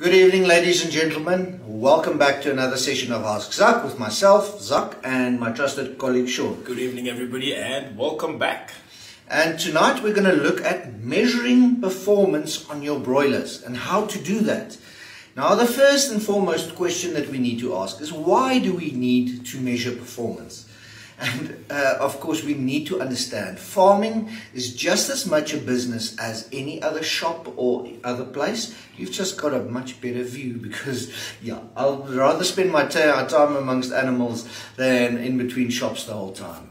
Good evening, ladies and gentlemen. Welcome back to another session of Ask Zak with myself, Zak, and my trusted colleague, Sean. Good evening, everybody, and welcome back. And tonight we're going to look at measuring performance on your broilers and how to do that. Now, the first and foremost question that we need to ask is, why do we need to measure performance? And of course, we need to understand farming is just as much a business as any other shop or other place. You've just got a much better view because, yeah, I'll rather spend my time amongst animals than in between shops the whole time.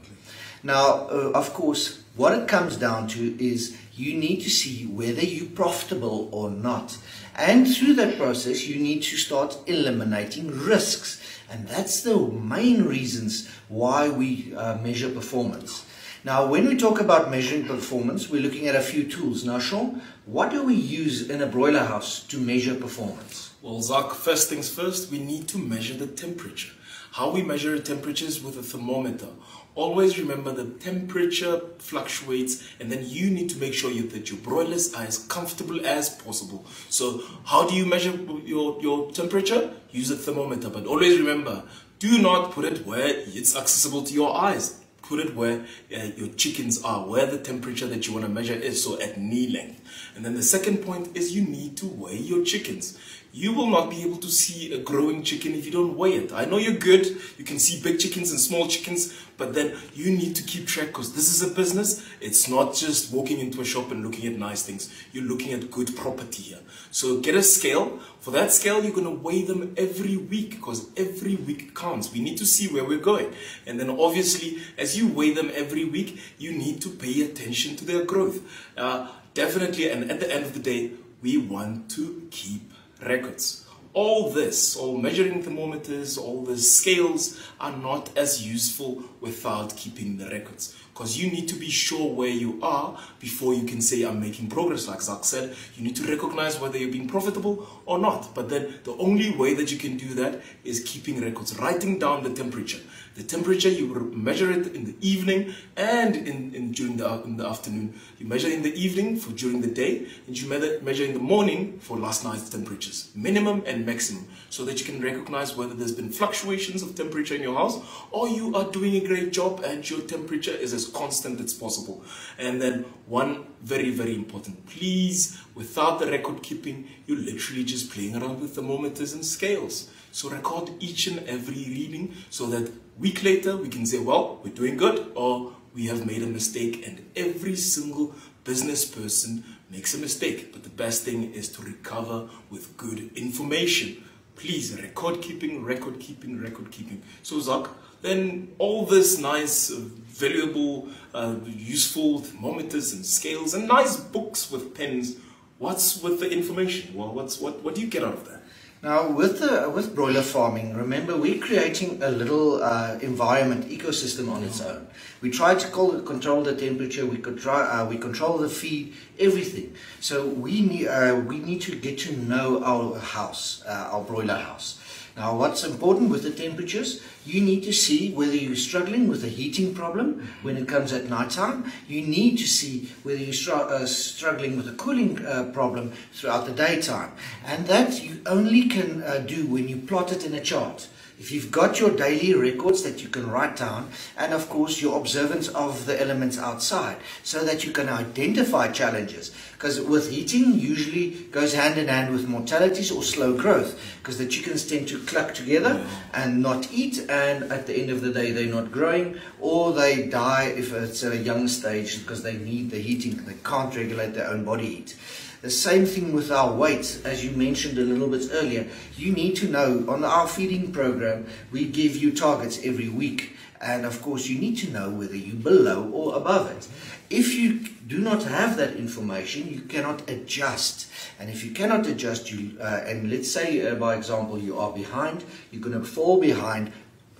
Now, of course, what it comes down to is you need to see whether you're profitable or not. And through that process, you need to start eliminating risks. And that's the main reasons why we measure performance. Now, when we talk about measuring performance, we're looking at a few tools. Now, Sean, what do we use in a broiler house to measure performance? Well, Zak, first things first, we need to measure the temperature. How we measure temperatures with a thermometer. Always remember the temperature fluctuates, and then you need to make sure that your broilers are as comfortable as possible. So how do you measure your temperature? Use a thermometer, but always remember, do not put it where it's accessible to your eyes. Put it where your chickens are, where the temperature that you want to measure is, so at knee length. And then the second point is you need to weigh your chickens. You will not be able to see a growing chicken if you don't weigh it. I know you're good, you can see big chickens and small chickens, but then you need to keep track because this is a business. It's not just walking into a shop and looking at nice things. You're looking at good property here. So get a scale. For that scale, you're going to weigh them every week because every week counts. We need to see where we're going. And then obviously, as you weigh them every week, you need to pay attention to their growth. Definitely, and at the end of the day, we want to keep records. All measuring thermometers, all the scales are not as useful without keeping the records. Because you need to be sure where you are before you can say I'm making progress. Like Zak said, you need to recognize whether you're being profitable or not. But then the only way that you can do that is keeping records, writing down the temperature. The temperature, you measure it in the evening and during the afternoon. You measure in the evening for during the day, and you measure in the morning for last night's temperatures, minimum and maximum, so that you can recognize whether there's been fluctuations of temperature in your house or you are doing a great job and your temperature is as constant as possible. And then one very, very important, please, without the record keeping, you're literally just playing around with thermometers and scales. So record each and every reading so that a week later we can say, well, we're doing good or we have made a mistake. And every single business person makes a mistake. But the best thing is to recover with good information. Please, record keeping, record keeping, record keeping. So Zak, then all this nice, valuable, useful thermometers and scales and nice books with pens, what's with the information? Well, what do you get out of that? Now, with broiler farming, remember, we're creating a little environment, ecosystem on its own. We try to control the temperature, we control the feed, everything. So we need to get to know our house, our broiler house. Now, what's important with the temperatures, you need to see whether you're struggling with a heating problem when it comes at night time. You need to see whether you're struggling with a cooling problem throughout the daytime. And that you only can do when you plot it in a chart. If you've got your daily records that you can write down, and of course your observance of the elements outside, so that you can identify challenges. Because with heating usually goes hand in hand with mortalities or slow growth, because the chickens tend to cluck together and not eat, and at the end of the day they're not growing, or they die if it's at a young stage because they need the heating, they can't regulate their own body heat. The same thing with our weight, as you mentioned a little bit earlier. You need to know, on our feeding program, we give you targets every week. And of course, you need to know whether you're below or above it. If you do not have that information, you cannot adjust. And if you cannot adjust, and let's say, by example, you are behind, you're going to fall behind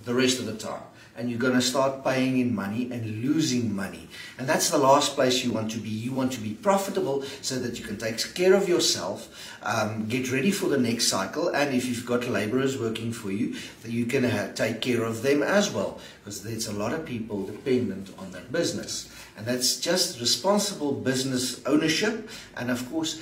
the rest of the time. And you're going to start paying in money and losing money. And that's the last place you want to be. You want to be profitable so that you can take care of yourself, get ready for the next cycle, and if you've got laborers working for you, that you can take care of them as well, because there's a lot of people dependent on that business. And that's just responsible business ownership. And of course,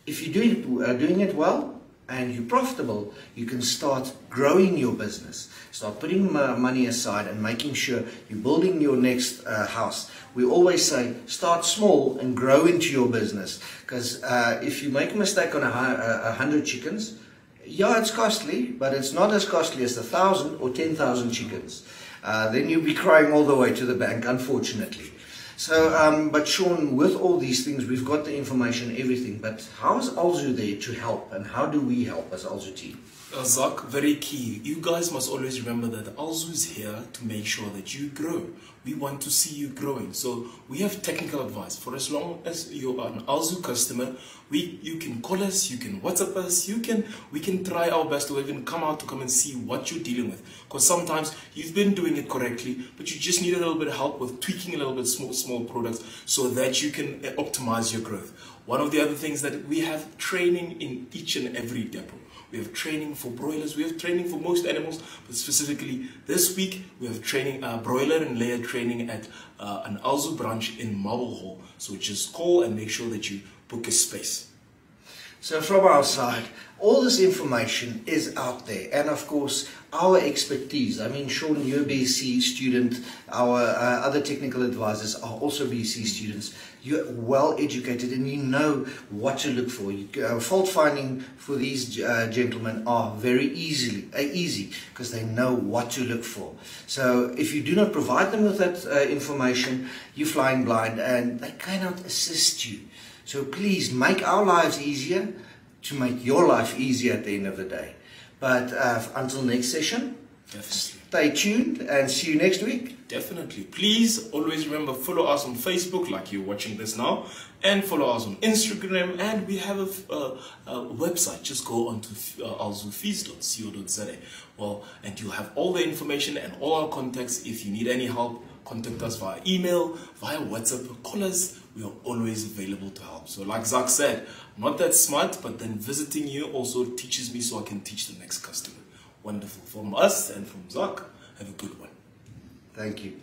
if you're doing it well, and you're profitable, you can start growing your business. Start putting money aside and making sure you're building your next house. We always say, start small and grow into your business. Because if you make a mistake on 100 chickens, yeah, it's costly, but it's not as costly as 1,000 or 10,000 chickens. Then you'll be crying all the way to the bank, unfortunately. So, but Sean, with all these things, we've got the information, everything, but how is Alzu there to help, and how do we help as Alzu team? Zak, very key. You guys must always remember that Alzu is here to make sure that you grow. We want to see you growing. So we have technical advice. For as long as you're an Alzu customer, you can call us, you can WhatsApp us, we can try our best to even come out to come and see what you're dealing with. Because sometimes you've been doing it correctly, but you just need a little bit of help with tweaking a little bit small products so that you can optimize your growth. One of the other things that we have training in each and every depot. We have training for broilers, we have training for most animals, but specifically this week we have training, broiler and layer training at an Alzu branch in Marble Hall. So just call and make sure that you book a space. So from our side, all this information is out there, and of course our expertise. I mean, Sean, you're a BSc student, our other technical advisors are also BSc students. You're well educated and you know what to look for. Fault finding for these gentlemen are very easy because they know what to look for. So if you do not provide them with that information, you're flying blind and they cannot assist you. So please make our lives easier to make your life easier at the end of the day. But until next session, stay tuned and see you next week. Definitely. Please always remember, follow us on Facebook like you're watching this now, and follow us on Instagram, and we have a website. Just go on to alzufees.co.za. Well, and you'll have all the information and all our contacts. If you need any help, contact us via email, via WhatsApp, call us. We are always available to help. So like Zak said, I'm not that smart, but then visiting you also teaches me so I can teach the next customer. Wonderful. From us and from Zak, have a good one. Thank you.